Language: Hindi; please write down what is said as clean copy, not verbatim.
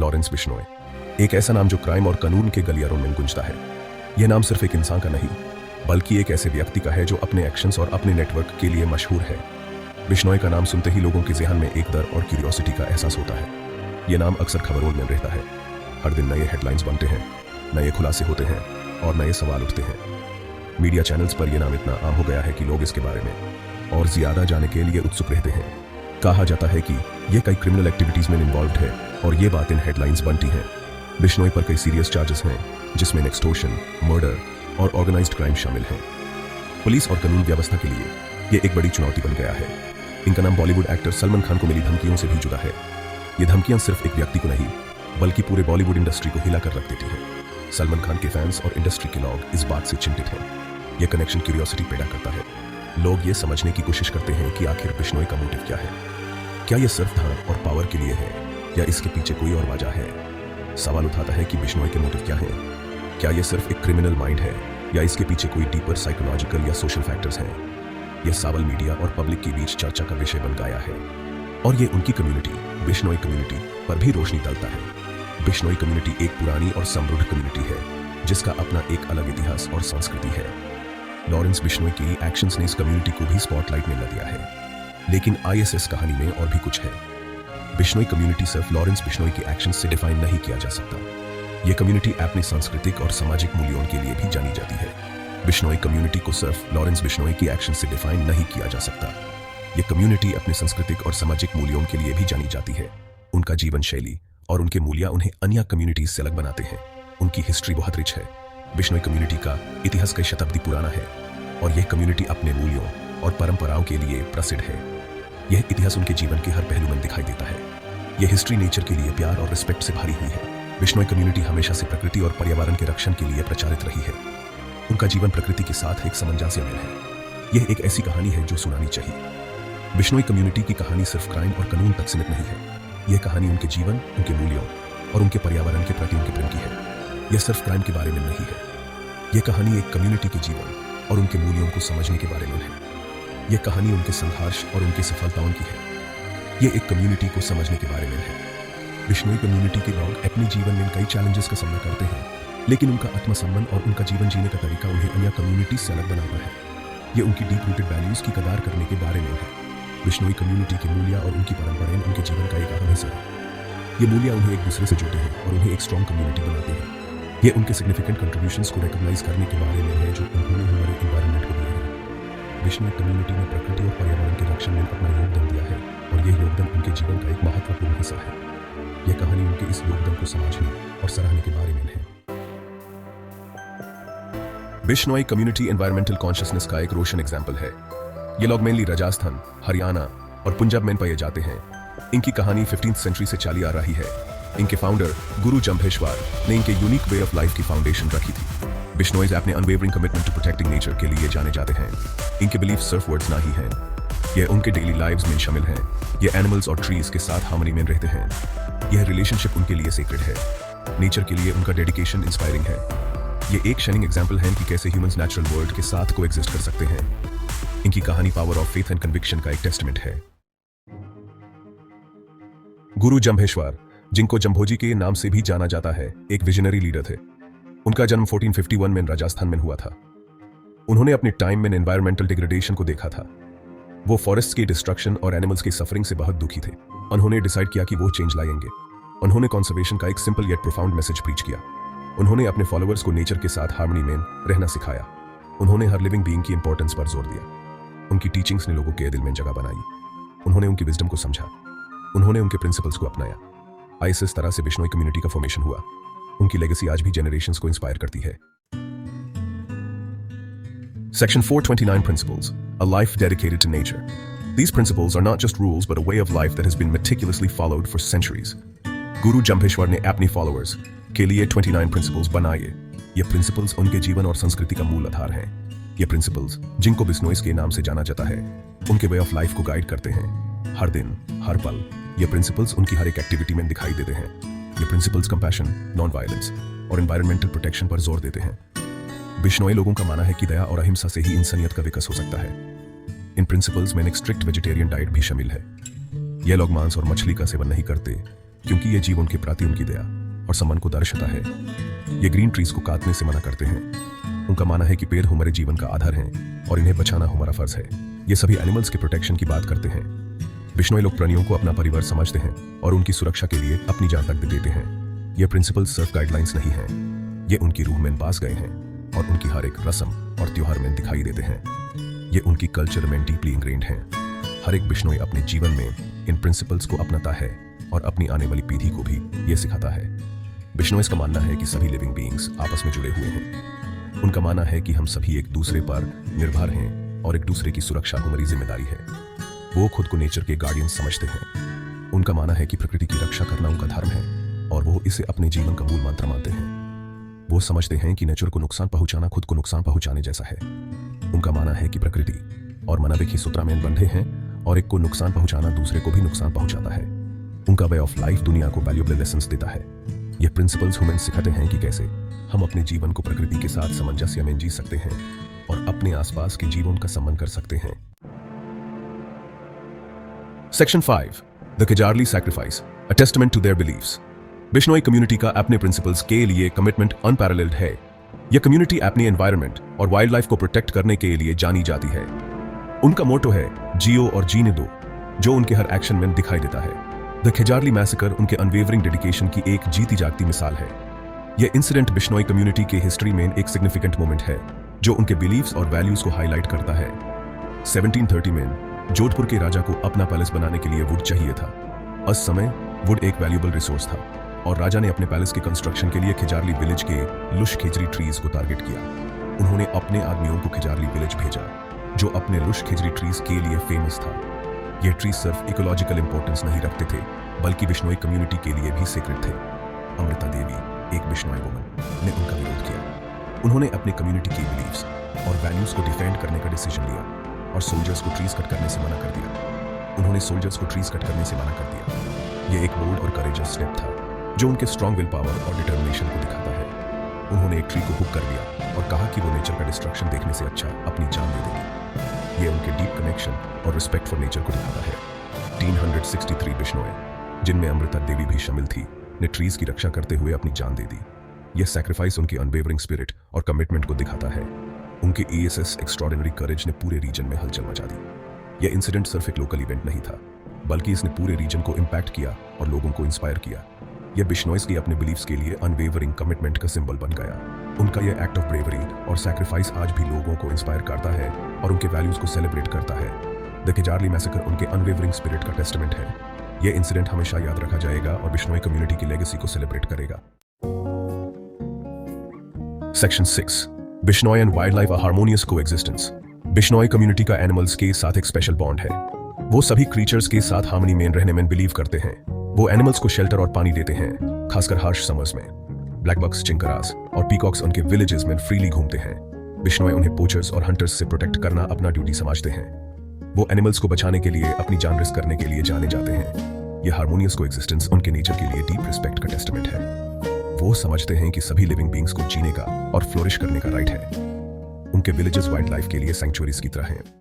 लॉरेंस बिश्नोई, एक ऐसा नाम जो क्राइम और कानून के गलियारों में गूंजता है। यह नाम सिर्फ एक इंसान का नहीं, बल्कि एक ऐसे व्यक्ति का है जो अपने एक्शंस और अपने नेटवर्क के लिए मशहूर है। बिश्नोई का नाम सुनते ही लोगों के ज़हन में एक डर और क्यूरियोसिटी का एहसास होता है। यह नाम अक्सर खबरों में रहता है। हर दिन नए हेडलाइंस बनते हैं, नए खुलासे होते हैं और नए सवाल उठते हैं। मीडिया चैनल्स पर यह नाम इतना आम हो गया है कि लोग इसके बारे में और ज्यादा जानने के लिए उत्सुक रहते हैं। कहा जाता है कि यह कई क्रिमिनल एक्टिविटीज में इन्वॉल्व है और ये बातें हेडलाइंस बनती हैं। बिश्नोई पर कई सीरियस चार्जेस हैं, जिसमें एक्सटॉर्शन, मर्डर और ऑर्गेनाइज्ड क्राइम शामिल हैं। पुलिस और कानून व्यवस्था के लिए यह एक बड़ी चुनौती बन गया है। इनका नाम बॉलीवुड एक्टर सलमान खान को मिली धमकियों से भी जुड़ा है। ये धमकियां सिर्फ एक व्यक्ति को नहीं, बल्कि पूरे बॉलीवुड इंडस्ट्री को हिलाकर रख देती हैं। सलमान खान के फैंस और इंडस्ट्री के लोग इस बात से चिंतित हैं। यह कनेक्शन क्यूरियोसिटी पैदा करता है। लोग ये समझने की कोशिश करते हैं कि आखिर बिश्नोई का मोटिव क्या है। क्या यह सिर्फ धन और पावर के लिए है या इसके पीछे कोई और वजह है? सवाल उठाता है कि बिश्नोई के मोटिव क्या है। क्या यह सिर्फ एक क्रिमिनल माइंड है या इसके पीछे कोई डीपर साइकोलॉजिकल या सोशल फैक्टर्स हैं? यह सवाल मीडिया और पब्लिक के बीच चर्चा का विषय बन गया है और ये उनकी कम्युनिटी, बिश्नोई कम्युनिटी पर भी रोशनी डालता है। बिश्नोई कम्युनिटी एक पुरानी और समृद्ध कम्युनिटी है जिसका अपना एक अलग इतिहास और संस्कृति है। लॉरेंस बिश्नोई की एक्शंस ने इस कम्युनिटी को भी स्पॉटलाइट में ला दिया है। लेकिन आईएसएस कहानी में और भी कुछ है। बिश्नोई कम्युनिटी सिर्फ लॉरेंस बिश्नोई के एक्शंस से डिफाइन नहीं किया जा सकता। यह कम्युनिटी अपनी सांस्कृतिक और सामाजिक मूल्यों के लिए भी जानी जाती है। बिश्नोई कम्युनिटी को सिर्फ लॉरेंस बिश्नोई की एक्शन से डिफाइन नहीं किया जा सकता। यह कम्युनिटी अपने सांस्कृतिक और सामाजिक मूल्यों के लिए भी जानी जाती है। उनका जीवन शैली और उनके मूल्य उन्हें अन्य कम्युनिटीज से अलग बनाते हैं। उनकी हिस्ट्री बहुत रिच है। बिश्नोई कम्युनिटी का इतिहास कई शताब्दी पुराना है और यह कम्युनिटी अपने मूल्यों और परंपराओं के लिए प्रसिद्ध है। यह इतिहास उनके जीवन के हर पहलू में दिखाई देता है। यह हिस्ट्री नेचर के लिए प्यार और रिस्पेक्ट से भरी हुई है। बिश्नोई कम्युनिटी हमेशा से प्रकृति और पर्यावरण के रक्षण के लिए प्रचारित रही है। उनका जीवन प्रकृति के साथ एक सामंजस्य में है। यह एक ऐसी कहानी है जो सुनानी चाहिए। बिश्नोई कम्युनिटी की कहानी सिर्फ क्राइम और कानून तक सीमित नहीं है। यह कहानी उनके जीवन, उनके मूल्यों और उनके पर्यावरण के प्रति उनके प्रेम की है। यह सिर्फ क्राइम के बारे में नहीं है। यह कहानी एक कम्युनिटी के जीवन और उनके मूल्यों को समझने के बारे में है। यह कहानी उनके संघर्ष और उनकी सफलताओं की है। यह एक कम्युनिटी को समझने के बारे में है। बिश्नोई कम्युनिटी के लोग अपने जीवन में कई चैलेंजेस का सामना करते हैं, लेकिन उनका आत्मसम्मान और उनका जीवन जीने का तरीका उन्हें अन्य कम्युनिटी से अलग बनाता है। यह उनकी डीप रूटेड वैल्यूज की कदर करने के बारे में है। बिश्नोई कम्युनिटी के मूल्य और उनकी परंपराएं उनके जीवन का एक अहम हिस्सा है। ये मूल्य उन्हें एक दूसरे से जोड़ते हैं और उन्हें एक स्ट्रॉन्ग कम्युनिटी बनाते हैं। ये उनके सिग्निफिकेंट कंट्रीब्यूशंस को रिकॉग्नाइज करने के बारे में है जो उन्होंने हमारे एनवायरनमेंट को दिया है। बिश्नोई कम्युनिटी ने प्रकृति और पर्यावरण के रक्षण में अपना योगदान दिया है और यह योगदान उनके जीवन का एक महत्वपूर्ण हिस्सा है। यह कहानी उनके इस योगदान को समझने और सराहने के बारे में है। बिश्नोई कम्युनिटी एनवायरमेंटल कॉन्शियसनेस का एक रोशन एग्जाम्पल है। ये लोग मेनली राजस्थान, हरियाणा और पंजाब में पाए जाते हैं। इनकी कहानी 15th सेंचुरी से चली आ रही है। इनके फाउंडर गुरु जम्भेश्वर ने इनके यूनिक वे ऑफ लाइफ की फाउंडेशन रखी थी। बिश्नोईज अपने unwavering commitment to protecting nature के लिए जाने जाते हैं। इनके बिलीफ सिर्फ वर्ड्स नहीं हैं, यह उनके डेली लाइव्स में शामिल हैं। ये एनिमल्स और ट्रीज के साथ हार्मनी में रहते हैं। यह रिलेशनशिप उनके लिए सीक्रेट है। नेचर के लिए उनका डेडिकेशन इंस्पायरिंग है। ये एक शाइनिंग एग्जाम्पल है कि कैसे ह्यूमंस नेचुरल वर्ल्ड के साथ कोएग्जिस्ट कर सकते हैं। इनकी कहानी power of faith and conviction का एक टेस्टमेंट है। गुरु जम्भेश्वर, जिनको जम्भोजी के नाम से भी जाना जाता है, एक विजनरी लीडर थे। उनका जन्म 1451 में राजस्थान में हुआ था। उन्होंने अपने टाइम में एनवायरमेंटल डिग्रेडेशन को देखा था। वो फॉरेस्ट की डिस्ट्रक्शन और एनिमल्स की सफरिंग से बहुत दुखी थे। उन्होंने डिसाइड किया कि वो चेंज लाएंगे। उन्होंने कंजर्वेशन का एक simple yet profound message preach किया। उन्होंने अपने फॉलोअर्स को नेचर के साथ हार्मनी में रहना सिखाया। उन्होंने हर लिविंग बीइंग की इंपॉर्टेंस पर जोर दिया। उनकी टीचिंग्स ने लोगों के दिल में जगह बनाई। उन्होंने उनकी विजडम को समझा। उन्होंने उनके प्रिंसिपल्स को अपनाया। इस तरह से बिश्नोई कम्युनिटी का फॉर्मेशन हुआ। उनकी लेगेसी आज भी जनरेशंस को इंस्पायर करती है। Section 429 Principles, a life dedicated to nature. These principles are not just rules but a way of life that has been meticulously followed for centuries. गुरु जम्भेश्वर ने अपने फॉलोअर्स के लिए 29 प्रिंसिपल्स बनाए। ये प्रिंसिपल्स उनके जीवन और संस्कृति का मूल आधार हैं। ये प्रिंसिपल्स, जिनको बिश्नोईज के नाम से जाना जाता है, उनके वे ऑफ लाइफ को गाइड करते हैं। हर दिन, हर पल, ये प्रिंसिपल्स उनकी हर एक एक्टिविटी में दिखाई देते हैं। ये प्रिंसिपल्स कंपैशन, नॉन वायलेंस और एनवायरमेंटल प्रोटेक्शन पर जोर देते हैं। बिश्नोई लोगों का मानना है कि दया और अहिंसा से ही इंसानियत का विकास हो सकता है। इन प्रिंसिपल्स में एक स्ट्रिक्ट वेजिटेरियन डाइट भी शामिल है। ये लोग मांस और मछली का सेवन नहीं करते। क्योंकि ये जीव उनके प्रति उनकी दया और सम्मान को दर्शाता है। ये ग्रीन ट्रीज को काटने से मना करते हैं। उनका मानना है कि पेड़ हमारे जीवन का आधार हैं और इन्हें बचाना हमारा फर्ज है। ये सभी एनिमल्स के प्रोटेक्शन की बात करते हैं। बिश्नोई लोग प्राणियों को अपना परिवार समझते हैं और उनकी सुरक्षा के लिए अपनी जान तक दे देते हैं। ये प्रिंसिपल सिर्फ गाइडलाइंस नहीं है, ये उनकी रूह में पास गए हैं और उनकी हर एक रस्म और त्योहार में दिखाई देते हैं। ये उनकी कल्चर में डीपली इंग्रेन्ड हैं। हर एक बिश्नोई अपने जीवन में इन प्रिंसिपल्स को अपनाता है और अपनी आने वाली पीढ़ी को भी ये सिखाता है। बिश्नोइस का मानना है कि सभी लिविंग बीइंग्स आपस में जुड़े हुए हैं। उनका मानना है कि हम सभी एक दूसरे पर निर्भर हैं और एक दूसरे की सुरक्षा हमारी जिम्मेदारी है। वो खुद को नेचर के गार्डियन समझते हैं। उनका मानना है कि प्रकृति की रक्षा करना उनका धर्म है और वो इसे अपने जीवन का मूल मंत्र मानते हैं। वो समझते हैं कि नेचर को नुकसान पहुंचाना खुद को नुकसान पहुंचाने जैसा है। उनका मानना है कि प्रकृति और मानव एक ही सूत्र में बंधे हैं और एक को नुकसान पहुंचाना दूसरे को भी नुकसान पहुंचाता है। उनका वे ऑफ लाइफ दुनिया को वैल्यूएबल लेसन्स देता है। ये प्रिंसिपल्स ह्यूमन सिखाते हैं कि कैसे हम अपने जीवन को प्रकृति के साथ सामंजस्य में जी सकते हैं और अपने आसपास के जीवन का सम्मान कर सकते हैं। Section 5 the Khejarli sacrifice a testament to their beliefs. Bishnoi community का अपने प्रिंसिपल्स के लिए कमिटमेंट अनपैरेलल्ड है। यह कम्युनिटी अपनी एनवायरनमेंट और वाइल्ड लाइफ को प्रोटेक्ट करने के लिए जानी जाती है। उनका मोटो है जियो और जीने दो, जो उनके हर एक्शन में दिखाई देता है। द केजारली मैसेकर उनके अनवेवरिंग डेडिकेशन की एक जीती जागती मिसाल है। यह इंसिडेंट बिश्नोई कम्युनिटी के हिस्ट्री में एक सिग्निफिकेंट मोमेंट है जो उनके बिलीव्स और वैल्यूज को हाईलाइट करता है। 1730 में जोधपुर के राजा को अपना पैलेस बनाने के लिए वुड चाहिए था। उस समय वुड एक वैल्यूएबल रिसोर्स था और राजा ने अपने पैलेस के कंस्ट्रक्शन के लिए खिजारली विलेज के लुश खिजरी ट्रीज को टारगेट किया। उन्होंने अपने आदमियों को खिजारली विलेज भेजा, जो अपने लुश खिजरी ट्रीज के लिए फेमस था। ये ट्रीज सिर्फ इकोलॉजिकल इंपॉर्टेंस नहीं रखते थे, बल्कि बिश्नोई कम्युनिटी के लिए भी सीक्रेट थे। अमृता देवी, एक बिश्नोई वुमन, ने उनका विरोध किया। उन्होंने अपने कम्युनिटी के बिलीव्स और वैल्यूज को डिफेंड करने का डिसीजन लिया और सोल्जर्स को ट्रीज कट करने से मना कर दिया। उन्होंने सोल्जर्स को ट्रीज कट करने से मना कर दिया। ये एक बोल्ड और करेजस स्टेप था जो उनके स्ट्रॉन्ग विल पावर और डिटर्मिनेशन को दिखाता है। उन्होंने एक ट्री को हुक कर लिया और कहा कि वो नेचर का डिस्ट्रक्शन देखने से अच्छा अपनी जान दे देगी। ये उनके डीप कनेक्शन और रिस्पेक्ट फॉर नेचर को दिखाता है। 363 बिश्नोई, जिनमें अमृता देवी भी शामिल थी, ने ट्रीज की रक्षा करते हुए अपनी जान दे दी। यह सैक्रिफाइस उनकी अनवेवरिंग स्पिरिट और कमिटमेंट को दिखाता है। उनके ESS एक्स्ट्रॉर्डिनरी करेज ने पूरे रीजन में हलचल मचा दी। यह इंसिडेंट सिर्फ एक लोकल इवेंट नहीं था, बल्कि इसने पूरे रीजन को इम्पैक्ट किया और लोगों को इंस्पायर किया। यह बिश्नोइस की अपने बिलीफ्स के लिए अनवेवरिंग कमिटमेंट का सिंबल बन गया। उनका यह एक्ट ऑफ ब्रेवरी और सैक्रिफाइस आज भी लोगों को इंस्पायर करता है और उनके वैल्यूज को सेलिब्रेट करता है। द केजारली मैसेकर उनके अनवेवरिंग स्पिरिट का टेस्टमेंट है। यह इंसिडेंट हमेशा याद रखा जाएगा और बिश्नोई कम्युनिटी की लेगेसी को सेलिब्रेट करेगा। Section 6 Bishnoi and wild life a harmonious coexistence. Bishnoi community का एनिमल्स के साथ एक स्पेशल बॉन्ड है। वो सभी क्रीचर्स के साथ हार्मनी में रहने में बिलीव करते हैं। वो एनिमल्स को शेल्टर और पानी देते हैं, खासकर हार्श समर्स में। ब्लैकबक्स, चिंकारास और पीकॉक्स उनके विलेजेस में फ्रीली घूमते हैं। बिश्नोई उन्हें पोचर्स और हंटर्स से प्रोटेक्ट करना अपना ड्यूटी समझते हैं। वो एनिमल्स को बचाने के लिए अपनी जान रिस्क करने के लिए जाने जाते हैं। यह हार्मोनियस कोएग्जिस्टेंस उनके नेचर के लिए डीप रिस्पेक्ट का टेस्टमेंट है। वो समझते हैं कि सभी लिविंग बीइंग्स को जीने का और फ्लोरिश करने का राइट है। उनके विलेजेस वाइल्ड लाइफ के लिए सैंक्चुअरीज की तरह हैं।